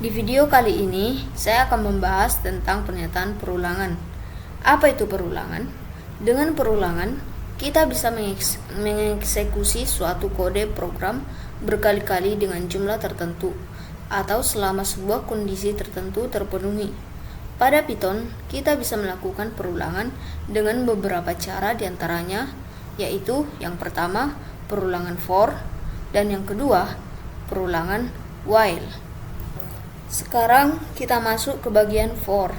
Di video kali ini, saya akan membahas tentang pernyataan perulangan. Apa itu perulangan? Dengan perulangan, kita bisa mengeksekusi suatu kode program berkali-kali dengan jumlah tertentu, atau selama sebuah kondisi tertentu terpenuhi. Pada Python, kita bisa melakukan perulangan dengan beberapa cara diantaranya, yaitu yang pertama, perulangan for, dan yang kedua, perulangan while. Sekarang kita masuk ke bagian for.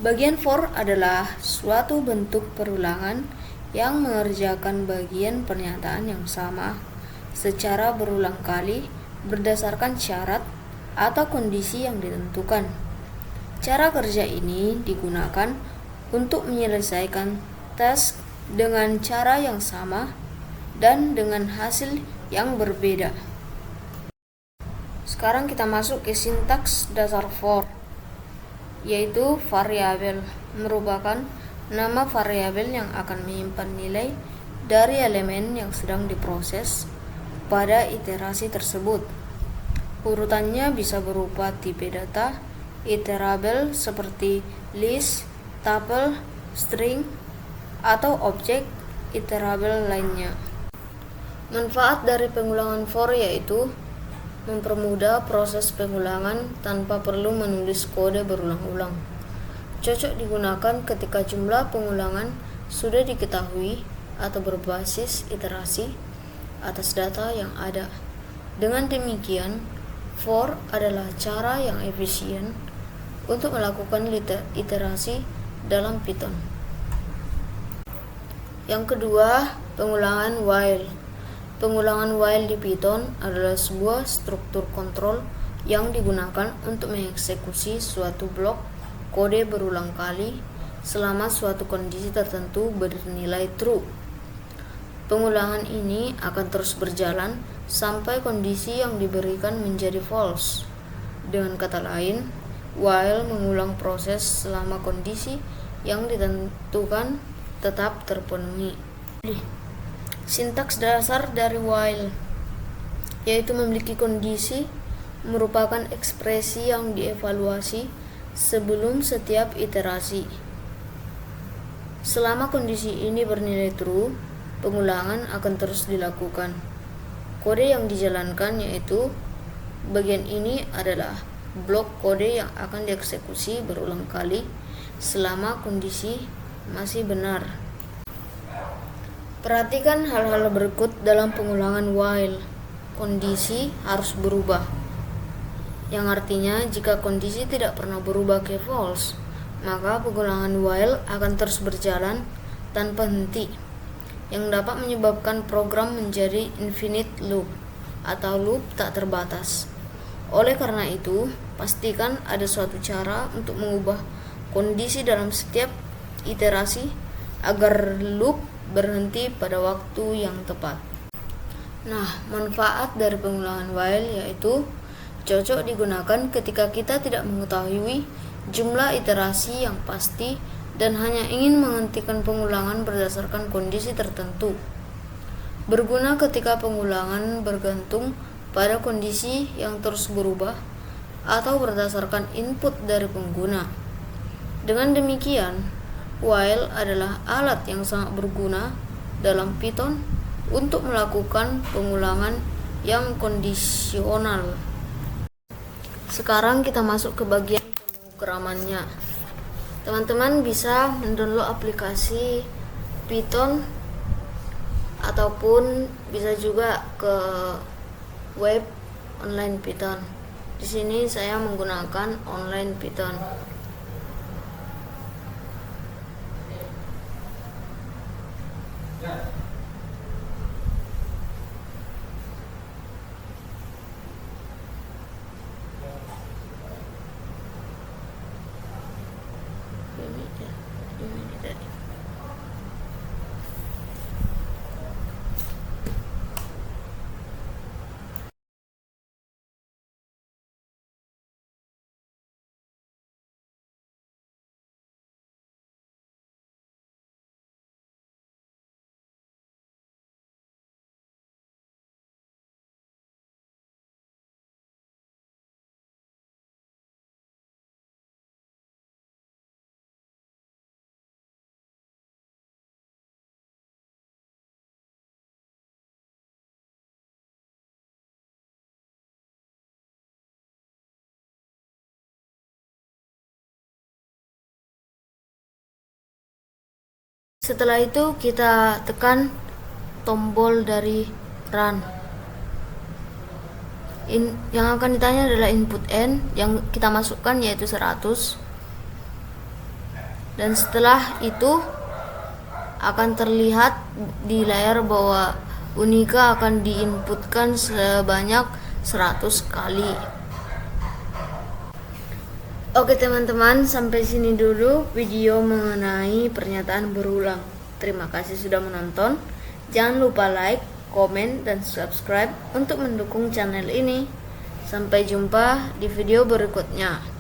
Bagian for adalah suatu bentuk perulangan yang mengerjakan bagian pernyataan yang sama secara berulang kali berdasarkan syarat atau kondisi yang ditentukan. Cara kerja ini digunakan untuk menyelesaikan task dengan cara yang sama dan dengan hasil yang berbeda. Sekarang kita masuk ke sintaks dasar for, yaitu variabel merupakan nama variabel yang akan menyimpan nilai dari elemen yang sedang diproses pada iterasi tersebut. Urutannya bisa berupa tipe data, iterable seperti list, tuple, string, atau objek iterable lainnya. Manfaat dari pengulangan for yaitu mempermudah proses pengulangan tanpa perlu menulis kode berulang-ulang. Cocok digunakan ketika jumlah pengulangan sudah diketahui atau berbasis iterasi atas data yang ada. Dengan demikian, for adalah cara yang efisien untuk melakukan iterasi dalam Python. Yang kedua, pengulangan while. Pengulangan while di Python adalah sebuah struktur kontrol yang digunakan untuk mengeksekusi suatu blok kode berulang kali selama suatu kondisi tertentu bernilai true. Pengulangan ini akan terus berjalan sampai kondisi yang diberikan menjadi false. Dengan kata lain, while mengulang proses selama kondisi yang ditentukan tetap terpenuhi. Sintaks dasar dari while, yaitu memiliki kondisi, merupakan ekspresi yang dievaluasi sebelum setiap iterasi. Selama kondisi ini bernilai true, pengulangan akan terus dilakukan. Kode yang dijalankan yaitu bagian ini adalah blok kode yang akan dieksekusi berulang kali selama kondisi masih benar. Perhatikan hal-hal berikut dalam pengulangan while. Kondisi harus berubah, yang artinya jika kondisi tidak pernah berubah ke false, maka pengulangan while akan terus berjalan tanpa henti, yang dapat menyebabkan program menjadi infinite loop atau loop tak terbatas. Oleh karena itu, pastikan ada suatu cara untuk mengubah kondisi dalam setiap iterasi agar loop berhenti pada waktu yang tepat. Nah, manfaat dari pengulangan while yaitu cocok digunakan ketika kita tidak mengetahui jumlah iterasi yang pasti dan hanya ingin menghentikan pengulangan berdasarkan kondisi tertentu. Berguna ketika pengulangan bergantung pada kondisi yang terus berubah atau berdasarkan input dari pengguna. Dengan demikian, while adalah alat yang sangat berguna dalam Python untuk melakukan pengulangan yang kondisional. Sekarang kita masuk ke bagian pemrogramannya. Teman-teman bisa mendownload aplikasi Python ataupun bisa juga ke web online Python. Di sini saya menggunakan online Python. Ini tadi. Setelah itu kita tekan tombol dari run. Yang akan ditanya adalah input n yang kita masukkan yaitu 100. Dan setelah itu akan terlihat di layar bahwa Unika akan diinputkan sebanyak 100 kali. Oke teman-teman, sampai sini dulu video mengenai pernyataan berulang. Terima kasih sudah menonton. Jangan lupa like, komen, dan subscribe untuk mendukung channel ini. Sampai jumpa di video berikutnya.